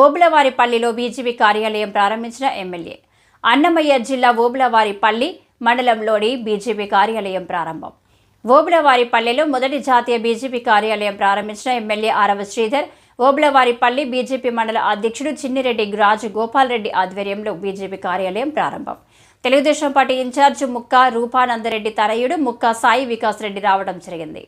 ఓబుళవారిపల్లిలో BJP కార్యాలయం ప్రారంభించిన MLA. Annamayya జిల్లా ఓబుళవారిపల్లి మండలంలోని బీజేపీ కార్యాలయం ప్రారంభం. ఓబుళవారిపల్లిలో మొదటి జాతీయ బీజేపీ కార్యాలయం ప్రారంభించిన ఎమ్మెల్యే ఆరవ శ్రీధర్. ఓబుళవారిపల్లి బీజేపీ మండల అధ్యక్షుడు చిన్నిరెడ్డి రాజు గోపాల్ రెడ్డి ఆధ్వర్యంలో బీజేపీ కార్యాలయం ప్రారంభం. తెలుగుదేశం పార్టీ ఇన్ఛార్జ్ ముక్కా రూపానందరెడ్డి తనయుడు ముక్కా సాయి వికాస్ రెడ్డి రావడం జరిగింది.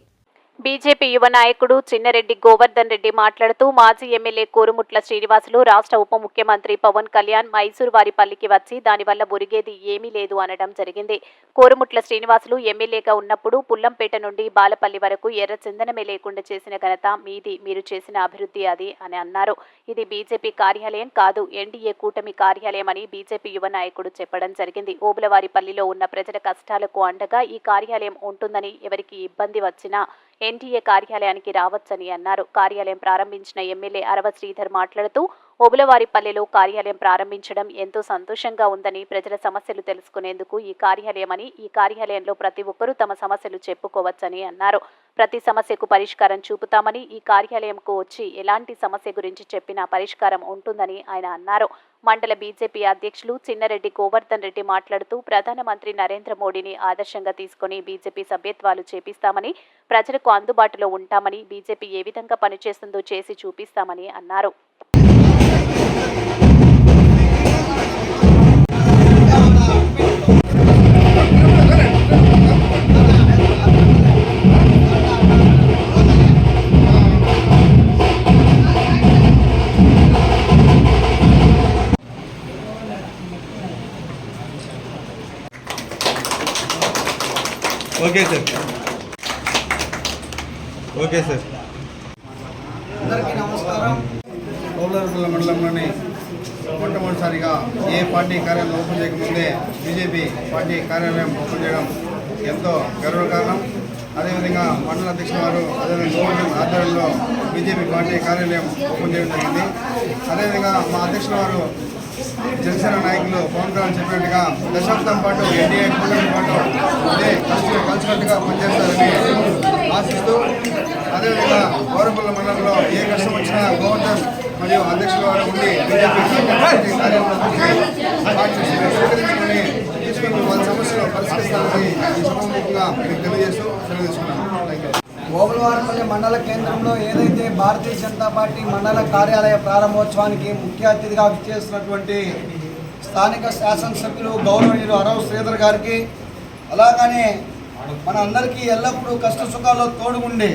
బీజేపీ యువ నాయకుడు చిన్నరెడ్డి గోవర్ధన్ రెడ్డి మాట్లాడుతూ మాజీ ఎమ్మెల్యే కోరుముట్ల శ్రీనివాసులు రాష్ట్ర ఉప ముఖ్యమంత్రి పవన్ కళ్యాణ్ మైసూరు వారిపల్లికి వచ్చి దానివల్ల ఒరిగేది ఏమీ లేదు అనడం జరిగింది. కోరుముట్ల శ్రీనివాసులు ఎమ్మెల్యేగా ఉన్నప్పుడు పుల్లంపేట నుండి బాలపల్లి వరకు ఎర్ర చందనమే లేకుండా చేసిన ఘనత మీది, మీరు చేసిన అభివృద్ధి అది అని అన్నారు. ఇది బీజేపీ కార్యాలయం కాదు, ఎన్డీఏ కూటమి కార్యాలయం అని బీజేపీ యువ నాయకుడు చెప్పడం జరిగింది. ఓబుళవారిపల్లిలో ఉన్న ప్రజల కష్టాలకు అండగా ఈ కార్యాలయం ఉంటుందని, ఎవరికి ఇబ్బంది వచ్చినా ఎన్డీఏ కార్యాలయానికి రావచ్చని అన్నారు. కార్యాలయం ప్రారంభించిన ఎమ్మెల్యే ఆరవ శ్రీధర్ మాట్లాడుతూ ఓబుళవారిపల్లిలో కార్యాలయం ప్రారంభించడం ఎంతో సంతోషంగా ఉందని, ప్రజల సమస్యలు తెలుసుకునేందుకు ఈ కార్యాలయమని, ఈ కార్యాలయంలో ప్రతి ఒక్కరూ తమ సమస్యలు చెప్పుకోవచ్చని అన్నారు. ప్రతి సమస్యకు పరిష్కారం చూపుతామని, ఈ కార్యాలయంకు వచ్చి ఎలాంటి సమస్య గురించి చెప్పినా పరిష్కారం ఉంటుందని ఆయన అన్నారు. మండల బీజేపీ అధ్యక్షులు చిన్నరెడ్డి గోవర్ధన్ రెడ్డి మాట్లాడుతూ ప్రధానమంత్రి నరేంద్ర మోడీని ఆదర్శంగా తీసుకుని బీజేపీ సభ్యత్వాలు చేపిస్తామని, ప్రజలకు అందుబాటులో ఉంటామని, బీజేపీ ఏ విధంగా పనిచేస్తుందో చేసి చూపిస్తామని అన్నారు. Okay sir. అందరికీ నమస్కారం. ఓబుళవారిపల్లి మండలంలోని మొట్టమొదటిసారిగా ఏ పార్టీ కార్యాలయం ఓపెన్ చేయకముందే బీజేపీ పార్టీ కార్యాలయం ఓపెన్ చేయడం ఎంతో గర్వకారణం. అదేవిధంగా మండల అధ్యక్షుల వారు అదేవిధంగా గవర్నమెంట్ ఆధ్వర్యంలో బీజేపీ పార్టీ కార్యాలయం ఓపెన్ చేయడం జరిగింది. అదేవిధంగా మా అధ్యక్షుల వారు జనసేన నాయకులు పవన్ కళ్యాణ్ చెప్పినట్టుగా దశాబ్దం పాటు ఎన్డీఏ కూటమి పాటు ఇదే కలిసికట్టుగా పనిచేస్తారని ఆశిస్తూ, అదేవిధంగా ఓబుళవారిపల్లి మండలంలో ఏ కష్టం వచ్చినా గవర్నర్ మరియు అధ్యక్షుల వారు ఉండి బీజేపీ కార్యాలయంలో స్వీకరించుకుని తీసుకుని వాళ్ళ సమస్యలు పరిష్కరిస్తారని ఈ సభాముఖంగా మీకు తెలియజేస్తూ తెలియజేసుకున్నాను. ఓబుళవారిపల్లి మండల కేంద్రంలో ఏదైతే భారతీయ జనతా పార్టీ మండల కార్యాలయ ప్రారంభోత్సవానికి ముఖ్య అతిథిగా విచ్చేసినటువంటి స్థానిక శాసనసభ్యులు గౌరవనీయులు ఆరవ శ్రీధర్ గారికి, అలాగనే మన అందరికీ ఎల్లప్పుడూ కష్ట సుఖాల్లో తోడుగుండి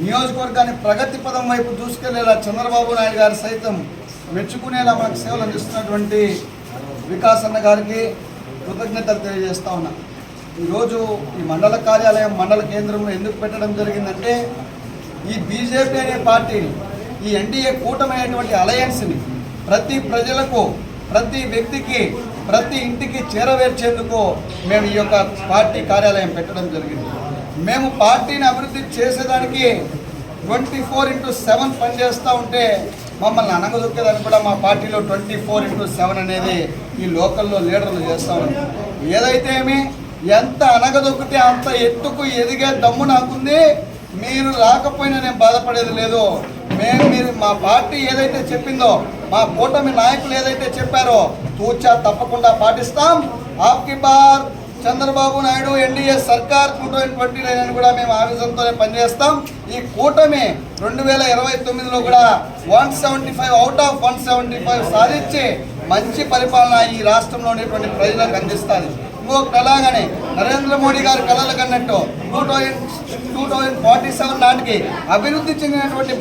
నియోజకవర్గాన్ని ప్రగతి పదం వైపు దూసుకెళ్లేలా చంద్రబాబు నాయుడు గారు సైతం మెచ్చుకునేలా మనకు సేవలు అందిస్తున్నటువంటి వికాస్ అన్న గారికి కృతజ్ఞతలు తెలియజేస్తా ఉన్నా. ఈరోజు ఈ మండల కార్యాలయం మండల కేంద్రంలో ఎందుకు పెట్టడం జరిగిందంటే, ఈ బీజేపీ అనే పార్టీని, ఈ ఎన్డీఏ కూటమైనటువంటి అలయన్స్ని ప్రతి ప్రజలకు, ప్రతి వ్యక్తికి, ప్రతి ఇంటికి చేరవేర్చేందుకు మేము ఈ యొక్క పార్టీ కార్యాలయం పెట్టడం జరిగింది. మేము పార్టీని అభివృద్ధి చేసేదానికి 24/7 పనిచేస్తూ ఉంటే మమ్మల్ని అనగదొక్కేదాన్ని కూడా మా పార్టీలో 24/7 అనేది ఈ లోకల్లో లీడర్లు చేస్తూ ఉన్నాం. ఏదైతే ఏమి ఎంత అనగదొక్కితే అంత ఎత్తుకు ఎదిగే దమ్ము నాకుంది. మీరు రాకపోయినా నేను బాధపడేది లేదు. మీరు మా పార్టీ ఏదైతే చెప్పిందో, మా కూటమి నాయకులు ఏదైతే చెప్పారో తూచా తప్పకుండా పాటిస్తాం. ఆప్కి బార్ చంద్రబాబు నాయుడు ఎన్డీఏ సర్కార్ 2029 అని కూడా మేము ఆ విజన్తోనే పనిచేస్తాం. ఈ కూటమి 2029లో కూడా 175 అవుట్ ఆఫ్ 175 సాధించి మంచి పరిపాలన ఈ రాష్ట్రంలో ఉండేటువంటి ప్రజలకు అందిస్తుంది. ఇంకొకటి అలాగనే నరేంద్ర మోడీ గారు కళలు కన్నట్టు 2047 నాటికి అభివృద్ధి చెందినటువంటి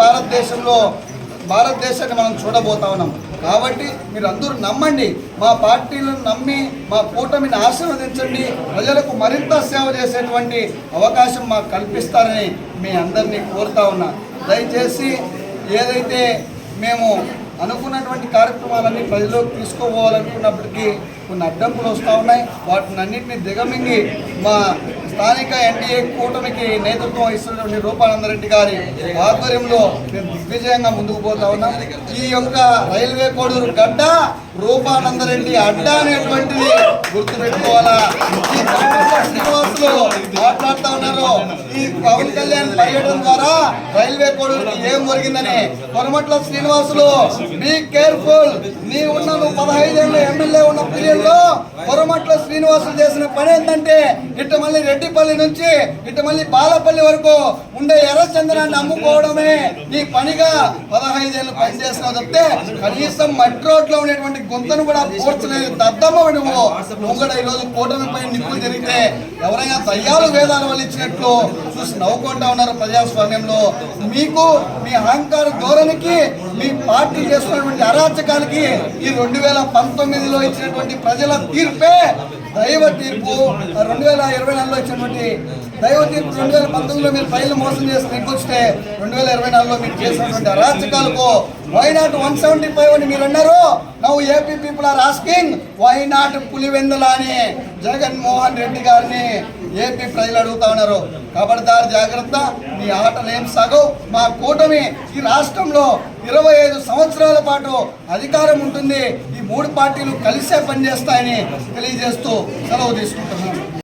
భారతదేశాన్ని మనం చూడబోతా ఉన్నాం. కాబట్టి మీరు అందరూ నమ్మండి, మా పార్టీలను నమ్మి మా కూటమిని ఆశీర్వదించండి. ప్రజలకు మరింత సేవ చేసేటువంటి అవకాశం మాకు కల్పిస్తారని మీ అందరినీ కోరుతా ఉన్నా. దయచేసి ఏదైతే మేము అనుకున్నటువంటి కార్యక్రమాలన్నీ ప్రజల్లోకి తీసుకోపోవాలనుకున్నప్పటికీ కొన్ని అడ్డంకులు వస్తూ ఉన్నాయి. వాటిని అన్నింటినీ దిగమింగి మా స్థానిక ఎన్డీఏ కూటమికి నేతృత్వం ఇస్తున్నటువంటి రూపానందరెడ్డి గారి ఆధ్వర్యంలో మేము దిగ్విజయంగా ముందుకు పోతా ఉన్నాం. ఈ యొక్క రైల్వే కోడూరు గడ్డ రూపానందరెడ్డి అడ్డా అనేటువంటిది గుర్తుపెట్టుకోవాలా. ఈ శ్రీనివాసులు మాట్లాడుతూ ఉన్నారు ఈ పవన్ కళ్యాణ్ పర్యటన ద్వారా రైల్వే కోడూరుకి ఏం జరిగిందని. కొరమట్ల శ్రీనివాసులు బీ కేర్ఫుల్. నువ్వు 15 ఏళ్ళు ఎమ్మెల్యే ఉన్న పీరియడ్ లో కొరమట్ల శ్రీనివాసులు చేసిన పని ఏంటంటే ఇటు మళ్ళీ రెడ్డిపల్లి నుంచి ఇటు మళ్ళీ బాలపల్లి వరకు ఉండే ఎర్రచందనాన్ని అమ్ముకోవడమే నీ పనిగా 15 ఏళ్ళు పనిచేసినావు తప్పితే కనీసం మట్టి రోడ్లో ఉండేటువంటి గుంతను కూడా పోర్చలేదు. దద్దమ్మ నువ్వు కూడా ఈరోజు కూటమిపై నిప్పులు జరిగితే ఎవరైనా దయ్యాలు వేదాలు వల్ల ఇచ్చినట్లు చూసి నవ్వుకుంటా ఉన్నారు ప్రజాస్వామ్యంలో. మీకు మీ అహంకార ధోరణికి మీ పార్టీ చేస్తున్నటువంటి అరాచకాలకి ఈ 2019లో ఇచ్చినటువంటి ప్రజల తీర్పే దైవ తీర్పు. 2024లో ఇచ్చినటువంటి దైవ తీర్పు 2019లో మీరు ప్రజలు మోసం చేసి నెగ్గుస్తే 2024లో మీరు చేసినటువంటి అరాచకాలకు వై నాట్ 175 అని మీరు అన్నారు. Now AP people are asking why not Pulivendula అని జగన్మోహన్ రెడ్డి గారిని ఏపీ ప్రజలు అడుగుతా ఉన్నారు. ఖబర్దార్ జాగ్రత్త, మీ ఆటలేం సగవు. మా కూటమి ఈ రాష్ట్రంలో 25 సంవత్సరాల పాటు అధికారం ఉంటుంది. ఈ 3 పార్టీలు కలిసే పనిచేస్తాయని తెలియజేస్తూ సెలవు తీసుకుంటున్నాను.